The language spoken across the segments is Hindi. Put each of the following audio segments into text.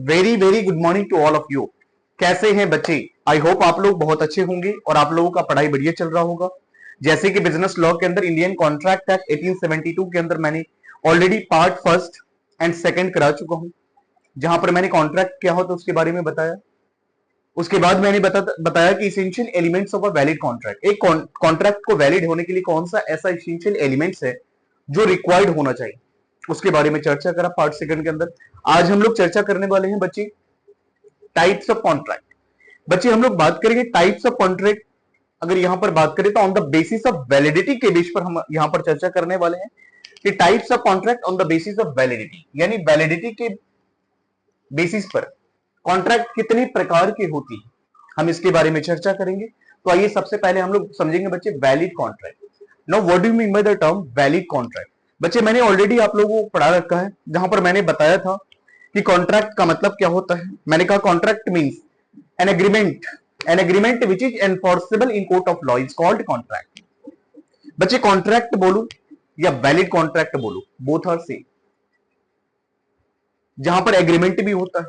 Very very good morning to all of you. कैसे हैं बच्चे? आई होप आप लोग बहुत अच्छे होंगे और आप लोगों का पढ़ाई बढ़िया चल रहा होगा। जैसे कि बिजनेस लॉ के अंदर इंडियन कॉन्ट्रैक्ट एक्ट 1872 के अंदर मैंने already part first and second करा चुका हूं, जहां पर मैंने कॉन्ट्रैक्ट क्या होता है उसके बारे में बताया। उसके बाद मैंने बताया कि essential elements of a valid contract, एक कॉन्ट्रैक्ट को वैलिड होने के लिए कौन सा ऐसा इसेंशियल एलिमेंट्स है जो रिक्वायर्ड होना चाहिए, उसके बारे में चर्चा करा पार्ट सेकंड के अंदर। आज हम लोग चर्चा करने वाले हैं बच्चे टाइप्स ऑफ कॉन्ट्रैक्ट। बच्चे हम लोग बात करेंगे टाइप्स ऑफ कॉन्ट्रैक्ट। अगर यहां पर बात करें तो on the basis of validity के बेस पर हम यहां पर चर्चा करने वाले हैं कि types of contract on the basis of validity, यानी वैलिडिटी के बेसिस पर कॉन्ट्रैक्ट कितने प्रकार की होती है, हम इसके बारे में चर्चा करेंगे। तो आइए सबसे पहले हम लोग समझेंगे बच्चे valid contract. Now what do you mean by the term valid contract? बच्चे मैंने ऑलरेडी आप लोगों को पढ़ा रखा है, जहां पर मैंने बताया था कि कॉन्ट्रैक्ट का मतलब क्या होता है। मैंने कहा contract means an agreement which is enforceable in court of law is called contract. बच्चे कॉन्ट्रैक्ट बोलू या वैलिड कॉन्ट्रैक्ट बोलू, बोथ आर सेम। जहां पर एग्रीमेंट भी होता है,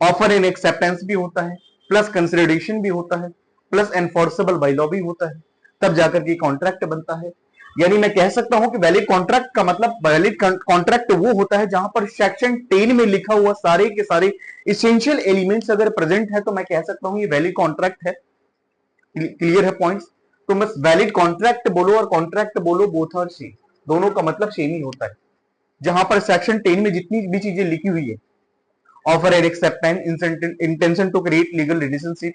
ऑफर एंड एक्सेप्टेंस भी होता है, प्लस कंसिडरेशन भी होता है, प्लस एनफोर्सेबल बाय लॉ भी होता है, तब जाकर के कॉन्ट्रैक्ट बनता है। यानी मैं कह सकता हूं कि वैलिड कॉन्ट्रैक्ट का मतलब वैलिड कॉन्ट्रैक्ट वो होता है जहां पर सेक्शन 10 में लिखा हुआ सारे के सारे इसेंशियल एलिमेंट्स अगर प्रेजेंट है तो मैं कह सकता हूं ये वैलिड कॉन्ट्रैक्ट है। क्लियर है पॉइंट्स? तो बस वैलिड कॉन्ट्रैक्ट बोलो और कॉन्ट्रैक्ट बोलो, बोथ आर सेम, दोनों का मतलब सेम ही होता है। जहां पर सेक्शन 10 में जितनी भी चीजें लिखी हुई है, offer and acceptance, intention to create legal relationship,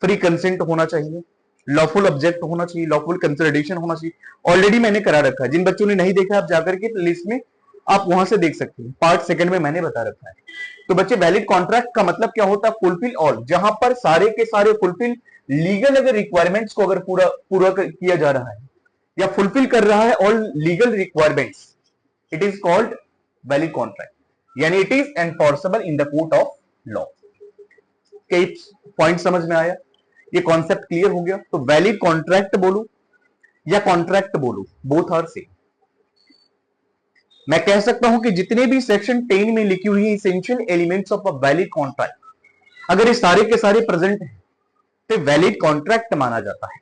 free consent होना चाहिए, लॉफुल ऑब्जेक्ट होना चाहिए, लॉफुल कंसिडरेशन होना चाहिए, ऑलरेडी मैंने करा रखा है। जिन बच्चों ने नहीं देखा आप जाकर के लिस्ट में आप वहां से देख सकते हैं, पार्ट सेकंड में मैंने बता रखा है। तो बच्चे वैलिड कॉन्ट्रैक्ट का मतलब क्या होता है? फुलफिल ऑल, जहां पर सारे के सारे फुलफिल लीगल अगर रिक्वायरमेंट्स को अगर पूरा पूरा किया जा रहा है या फुलफिल कर रहा है all legal requirements, it is called valid contract, यानी it is enforceable in the court of law. कई पॉइंट समझ में आया? ये कॉन्सेप्ट क्लियर हो गया? तो वैलिड कॉन्ट्रैक्ट बोलू या कॉन्ट्रैक्ट बोलू, बोथ आर सेम। मैं कह सकता हूं कि जितने भी सेक्शन 10 में लिखी हुई essential elements of a valid contract, अगर ये सारे के सारे प्रेजेंट हैं तो वैलिड कॉन्ट्रैक्ट माना जाता है।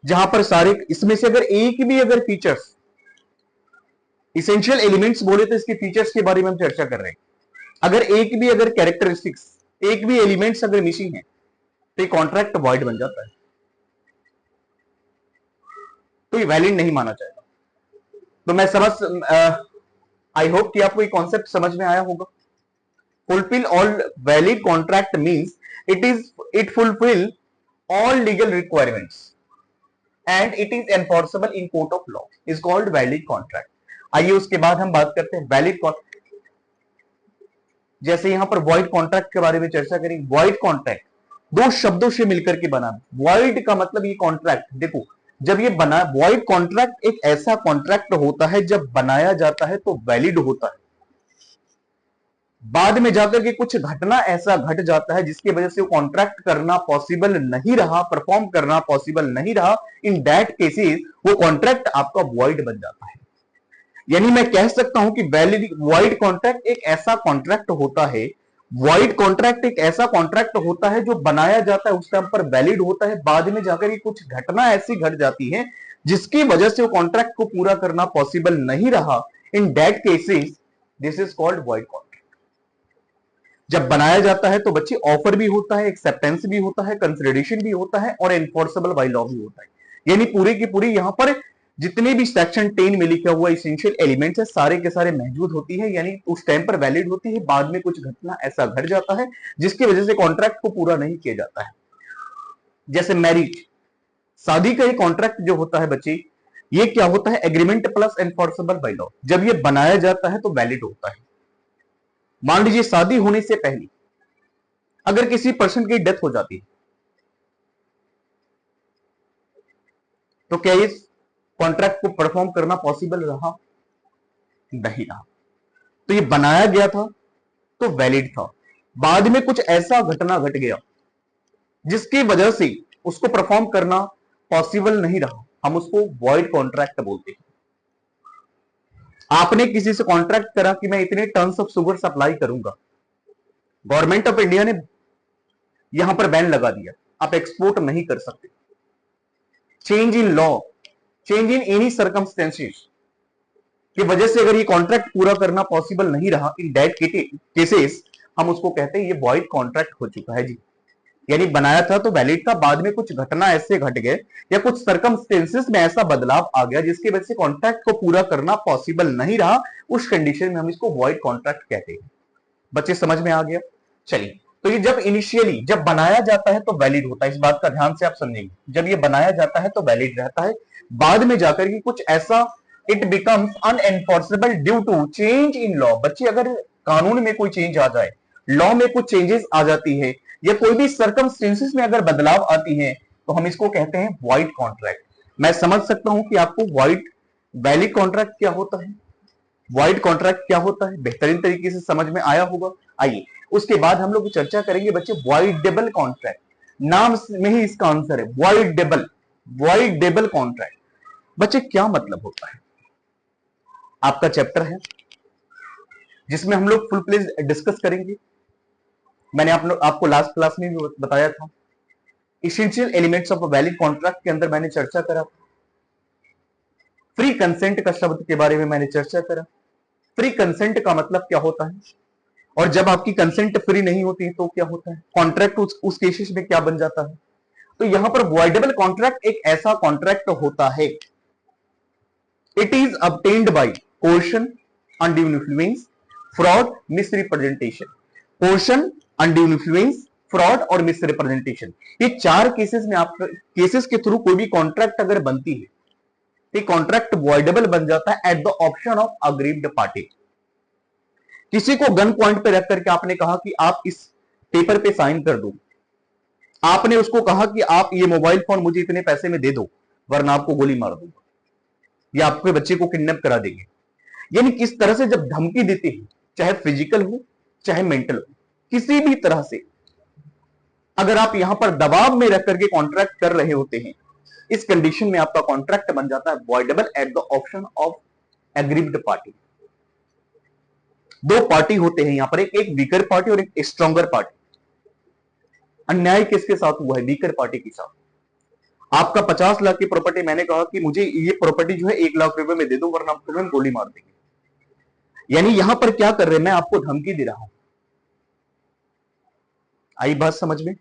जहां पर सारे इसमें से अगर एक भी अगर फीचर्स, इसेंशियल एलिमेंट्स बोले तो इसके फीचर्स के बारे में हम चर्चा कर रहे हैं, अगर एक भी अगर कैरेक्टरिस्टिक्स, एक भी एलिमेंट्स अगर मिसिंग है तो ये कॉन्ट्रैक्ट वॉइड बन जाता है, तो ये वैलिड नहीं माना जाएगा। तो मैं समझ, आई होप कि आपको ये कॉन्सेप्ट समझ में आया होगा। Fulfil all valid contract means it fulfil all legal requirements and it is enforceable in court of law, is called valid contract. आइए उसके बाद हम बात करते हैं वैलिड कॉन्ट्रैक्ट। जैसे यहां पर वॉइड कॉन्ट्रैक्ट के बारे में चर्चा करेंगे। वॉइड कॉन्ट्रैक्ट दो शब्दों से मिलकर के बना। वॉइड का मतलब ये कॉन्ट्रैक्ट, देखो जब ये बना, वॉइड कॉन्ट्रैक्ट एक ऐसा कॉन्ट्रैक्ट होता है जब बनाया जाता है तो वैलिड होता है, बाद में जाकर के कुछ घटना ऐसा घट जाता है जिसकी वजह से वो कॉन्ट्रैक्ट करना पॉसिबल नहीं रहा, परफॉर्म करना पॉसिबल नहीं रहा, इन दैट केसेस वो कॉन्ट्रैक्ट आपका वॉइड बन जाता है। यानी मैं कह सकता हूं कि वैलिड वॉइड कॉन्ट्रैक्ट एक ऐसा कॉन्ट्रैक्ट होता है, वॉइड कॉन्ट्रैक्ट एक ऐसा कॉन्ट्रैक्ट होता है जो बनाया जाता है उस टाइम पर वैलिड होता है, बाद में जाकर ये कुछ घटना ऐसी घट जाती है जिसकी वजह से वो कॉन्ट्रैक्ट को पूरा करना पॉसिबल नहीं रहा, in that cases this is called void contract. जब बनाया जाता है तो बच्चे ऑफर भी होता है, एक्सेप्टेंस भी होता है, कंसिडरेशन भी होता है और एनफोर्सेबल बाय लॉ भी होता है। यानी पूरी की पूरी यहां पर जितने भी सेक्शन 10 में लिखा हुआ इसेंशियल एलिमेंट्स है सारे के सारे मौजूद होती है, यानी उस टाइम पर वैलिड होती है, बाद में कुछ घटना ऐसा घट जाता है जिसकी वजह से कॉन्ट्रैक्ट को पूरा नहीं किया जाता है। जैसे मैरिज, शादी का एक कॉन्ट्रैक्ट जो होता है बच्चे, ये क्या होता है? Agreement plus enforceable by law. जब ये बनाया जाता है तो वैलिड होता है। मान लीजिए शादी होने से पहले अगर किसी पर्सन की डेथ हो जाती है तो क्या इस कॉन्ट्रैक्ट को परफॉर्म करना पॉसिबल रहा? नहीं रहा। तो ये बनाया गया था तो वैलिड था, बाद में कुछ ऐसा घटना घट गया जिसकी वजह से उसको परफॉर्म करना पॉसिबल नहीं रहा, हम उसको वॉइड कॉन्ट्रैक्ट बोलते हैं। आपने किसी से कॉन्ट्रैक्ट करा कि मैं इतने टन्स ऑफ शुगर सप्लाई करूंगा, गवर्नमेंट ऑफ इंडिया ने यहां पर बैन लगा दिया, आप एक्सपोर्ट नहीं कर सकते। Change in law, change in any circumstances की वजह से अगर ये कॉन्ट्रैक्ट पूरा करना पॉसिबल नहीं रहा, इन दैट केसेस हम उसको कहते हैं ये वॉइड कॉन्ट्रैक्ट हो चुका है जी। यानी बनाया था तो वैलिड था, बाद में कुछ घटना ऐसे घट गए या कुछ सर्कमस्टेंसेस में ऐसा बदलाव आ गया जिसकी वजह से कॉन्ट्रैक्ट को पूरा करना पॉसिबल नहीं रहा, उस कंडीशन में हम इसको वॉइड कॉन्ट्रैक्ट कहते हैं। बच्चे समझ में आ गया? चलिए, तो ये जब इनिशियली जब बनाया जाता है तो वैलिड होता है, इस बात का ध्यान से आप समझेंगे, जब ये बनाया जाता है तो वैलिड रहता है, बाद में जाकर के कुछ ऐसा it becomes unenforceable due to change in law. बच्चे अगर कानून में कोई चेंज आ जाए, लॉ में कुछ चेंजेस आ जाती है या कोई भी सर्कमस्टेंसेस में अगर बदलाव आती है तो हम इसको कहते हैं वॉइड कॉन्ट्रैक्ट। मैं समझ सकता हूं कि आपको वैलिड कॉन्ट्रैक्ट क्या होता है, वॉइड कॉन्ट्रैक्ट क्या होता है, बेहतरीन तरीके से समझ में आया होगा। आइए उसके बाद हम लोग चर्चा करेंगे बच्चे वॉइडेबल कॉन्ट्रैक्ट। नाम में ही इसका आंसर है वॉइडेबल, वॉइडेबल कॉन्ट्रैक्ट। बच्चे क्या मतलब होता है? आपका चैप्टर है जिसमें हम लोग फुल प्लेज डिस्कस करेंगे। मैंने आपको लास्ट क्लास में भी बताया था, essential elements of a valid contract के अंदर मैंने चर्चा करा। फ्री कंसेंट का शब्द के बारे में मैंने चर्चा करा। फ्री कंसेंट का मतलब क्या होता है, और जब आपकी कंसेंट फ्री नहीं होती है तो क्या होता है, कॉन्ट्रैक्ट उस केसेस में क्या बन जाता है। तो यहां पर वॉइडेबल कॉन्ट्रैक्ट एक ऐसा कॉन्ट्रैक्ट होता है, it is obtained by coercion, undue influence, fraud, misrepresentation। coercion, undue influence, fraud और मिसरिप्रेजेंटेशन, ये चार केसेस में आप केसेस के थ्रू कोई भी कॉन्ट्रैक्ट अगर बनती है तो कॉन्ट्रैक्ट वॉइडेबल बन जाता है at the option of aggrieved party. किसी को गन पॉइंट पे रख करके आपने कहा कि आप इस पेपर पे साइन कर दो, आपने उसको कहा कि आप ये मोबाइल फोन मुझे इतने पैसे में दे दो वरना आपको गोली मार दूंगा या आपके बच्चे को किडनैप करा देंगे। यानी किस तरह से जब धमकी देते हैं, चाहे फिजिकल हो चाहे मेंटल हो, किसी भी तरह से अगर आप यहां पर दबाव में रख करके कॉन्ट्रैक्ट कर रहे होते हैं, इस कंडीशन में आपका कॉन्ट्रैक्ट बन जाता है voidable at the option of aggrieved party. दो पार्टी होते हैं यहां पर, एक वीकर पार्टी और एक स्ट्रॉन्गर पार्टी। अन्याय किसके साथ हुआ है? वीकर पार्टी के साथ। आपका 50 लाख की प्रॉपर्टी, मैंने कहा कि मुझे ये प्रॉपर्टी जो है 1 लाख रुपए में दे दो वरना आप तुम्हें गोली मार देंगे। यानी यहां पर क्या कर रहे हैं, मैं आपको धमकी दे रहा हूं। आई बात समझ में?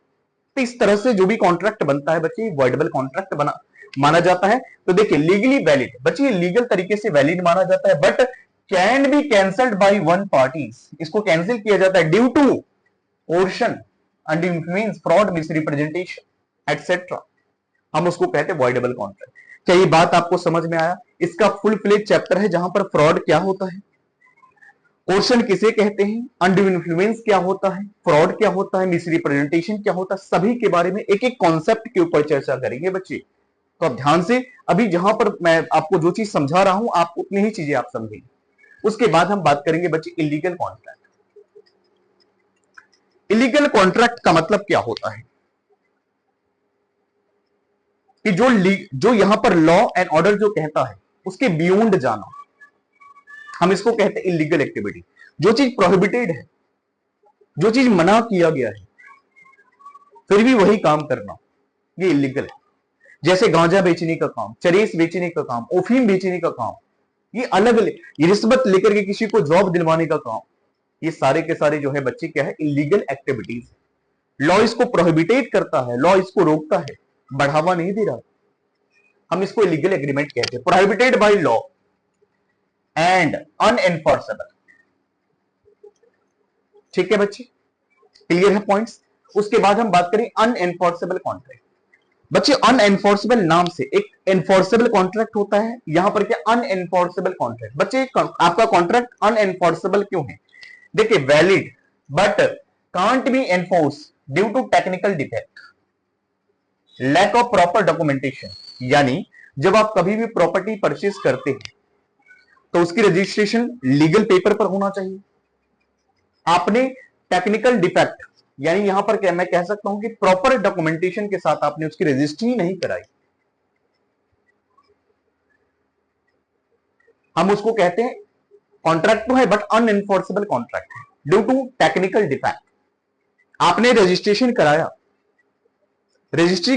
तो इस तरह से जो भी कॉन्ट्रैक्ट बनता है बच्चे वॉइडेबल कॉन्ट्रैक्ट बना माना जाता है। तो देखिए लीगली वैलिड, बच्चे ये लीगल तरीके से वैलिड माना जाता है, but can be cancelled by one party. इसको कैंसिल किया जाता है due to coercion, under influence, fraud, misrepresentation etcetera, हम उसको कहते हैं वॉइडेबल कॉन्ट्रैक्ट। क्या ये बात आपको समझ में आया? इसका फुल फ्लेज चैप्टर है जहां पर फ्रॉड क्या होता है, कोर्शन किसे कहते हैं, अंडर इन्फ्लुएंस क्या होता है, फ्रॉड क्या होता है, मिसरिप्रेजेंटेशन क्या होता है, सभी के बारे में एक एक कॉन्सेप्ट के ऊपर चर्चा करेंगे बच्चे। तो आप ध्यान से, अभी जहां पर मैं आपको जो चीज समझा रहा हूं आप उतनी ही चीजें आप समझेंगे। उसके बाद हम बात करेंगे बच्चे इलीगल कॉन्ट्रैक्ट। इलीगल कॉन्ट्रैक्ट का मतलब क्या होता है कि जो यहां पर लॉ एंड ऑर्डर जो कहता है उसके बियॉन्ड जाना, हम इसको कहते हैं इलीगल एक्टिविटी। जो चीज प्रोहिबिटेड है, जो चीज मना किया गया है, फिर भी वही काम करना, ये इलीगल है। जैसे गांजा बेचने का काम, चरेस बेचने का काम, ओफीम बेचने का काम, ये अलग, ये रिश्वत लेकर के किसी को जॉब दिलवाने का काम, ये सारे के सारे जो है बच्चे क्या है, इलीगल एक्टिविटीज। लॉ इसको प्रोहिबिटेट करता है, लॉ इसको रोकता है, बढ़ावा नहीं दे रहा, हम इसको इलीगल एग्रीमेंट कहते हैं। Prohibited by law and unenforceable. ठीक है बच्चे, क्लियर है पॉइंट्स? उसके बाद हम बात करें अनएनफोर्सेबल कॉन्ट्रैक्ट। बच्चे अनएनफोर्सेबल नाम से एक एनफोर्सेबल कॉन्ट्रैक्ट होता है, यहां पर क्या अनएनफोर्सेबल कॉन्ट्रैक्ट। बच्चे आपका कॉन्ट्रैक्ट अनएनफोर्सेबल क्यों है? देखिए valid but can't be enforce due to technical defect, lack of proper documentation. यानी जब आप कभी भी प्रॉपर्टी परचेज करते हैं तो उसकी रजिस्ट्रेशन लीगल पेपर पर होना चाहिए। आपने टेक्निकल डिफेक्ट, यानी यहां पर क्या मैं कह सकता हूं कि प्रॉपर डॉक्यूमेंटेशन के साथ आपने उसकी रजिस्ट्री नहीं कराई, हम उसको कहते हैं कॉन्ट्रैक्ट तो है बट अनएनफोर्सेबल कॉन्ट्रैक्ट है ड्यू टू टेक्निकल डिफेक्ट। आपने रजिस्ट्री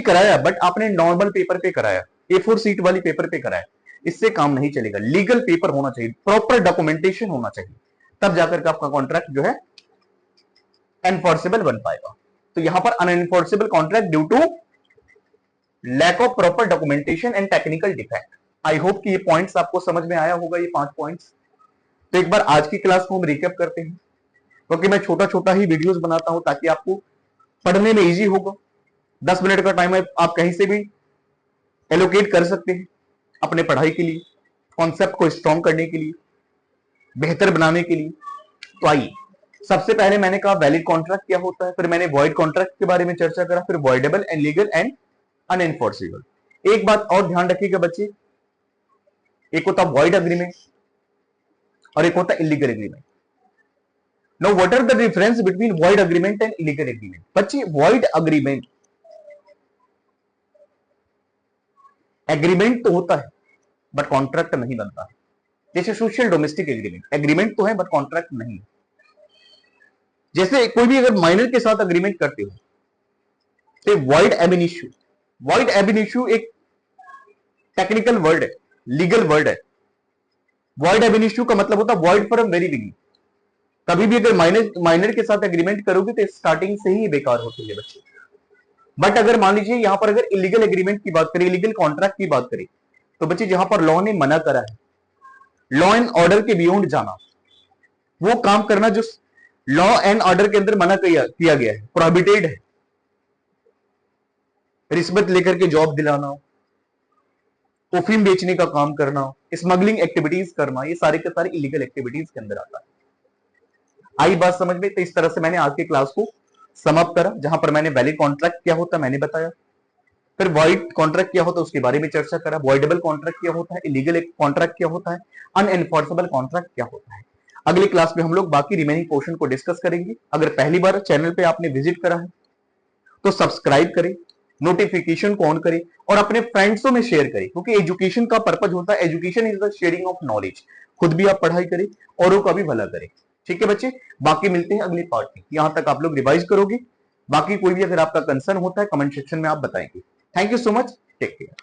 कराया बट आपने नॉर्मल पेपर पे कराया, A4 सीट वाली पेपर पे कराया, इससे काम नहीं चलेगा। लीगल पेपर होना चाहिए, प्रॉपर डॉक्यूमेंटेशन होना चाहिए, तब जाकर के आपका कॉन्ट्रैक्ट जो है एनफोर्सेबल बन पाएगा। तो यहां पर unenforceable contract due to lack of proper documentation and technical defect. I hope कि ये पॉइंट्स आपको समझ में आया होगा, ये 5 पॉइंट्स। तो एक बार आज की क्लास को हम रिकैप करते हैं, क्योंकि मैं छोटा छोटा ही वीडियोस बनाता हूं ताकि आपको पढ़ने में इजी होगा। 10 मिनट का टाइम है, आप कहीं से भी एलोकेट कर सकते हैं अपने पढ़ाई के लिए, कॉन्सेप्ट को स्ट्रॉन्ग करने के लिए, बेहतर बनाने के लिए। तो आइए, सबसे पहले मैंने कहा वैलिड कॉन्ट्रैक्ट क्या होता है, फिर मैंने वॉइड कॉन्ट्रैक्ट के बारे में चर्चा करा, फिर वॉइडेबल एंड लीगल एंड अनएनफोर्सेबल। एक बात और ध्यान रखिएगा बच्चे, एक होता वॉइड अग्रीमेंट और एक होता illegal agreement. Now what are the difference between void agreement and illegal agreement? बच्चे वॉइड अग्रीमेंट एग्रीमेंट तो होता है बट कॉन्ट्रैक्ट नहीं बनता है। जैसे सोशल डोमेस्टिक एग्रीमेंट, एग्रीमेंट तो है बट कॉन्ट्रैक्ट नहीं। जैसे कोई भी अगर माइनर के साथ अग्रीमेंट करते हो तो वॉइड एब इनिशियो, वॉइड एब इनिशियो एक टेक्निकल वर्ड है, लीगल वर्ड है। वॉइड एब इनिशियो का मतलब होता है वॉइड फ्रॉम वेरी बिगिनिंग। कभी भी अगर माइनर के साथ एग्रीमेंट करोगे तो स्टार्टिंग से ही बेकार होती है बच्चे। बट अगर मान लीजिए यहां पर अगर इलीगल एग्रीमेंट की बात करें, इलीगल कॉन्ट्रैक्ट की बात करें, तो बच्चे जहां पर लॉ ने मना करा है, लॉ एंड ऑर्डर के बियॉन्ड जाना, वो काम करना जो लॉ एंड ऑर्डर के अंदर मना किया गया है, प्रोहिबिटेड है, रिश्वत लेकर के जॉब दिलाना, अफीम बेचने का काम करना, स्मगलिंग एक्टिविटीज करना, ये सारे के सारे इलीगल एक्टिविटीज के अंदर आता है। आई बात समझ में? तो इस तरह से मैंने आज की क्लास को समाप्त करा, जहां पर मैंने वैलिड कॉन्ट्रैक्ट क्या होता है मैंने बताया, फिर वॉइड कॉन्ट्रैक्ट क्या होता है उसके बारे में चर्चा करा, वॉइडेबल कॉन्ट्रैक्ट क्या होता है, इलीगल कॉन्ट्रैक्ट क्या होता है, अनएनफोर्सेबल कॉन्ट्रैक्ट क्या होता है। अगली क्लास में हम लोग बाकी रिमेनिंग पोर्शन को डिस्कस करेंगे। अगर पहली बार चैनल पे आपने विजिट करा है तो सब्सक्राइब करें, नोटिफिकेशन को ऑन करें और अपने फ्रेंड्सों में शेयर करें, क्योंकि एजुकेशन का पर्पज होता है, education is the sharing of knowledge. खुद भी आप पढ़ाई करें, औरों का भी भला करें। ठीक है बच्चे, बाकी मिलते हैं अगली पार्ट में। यहां तक आप लोग रिवाइज करोगे, बाकी कोई भी अगर आपका कंसर्न होता है कमेंट सेक्शन में आप बताएंगे। Thank you so much, take care.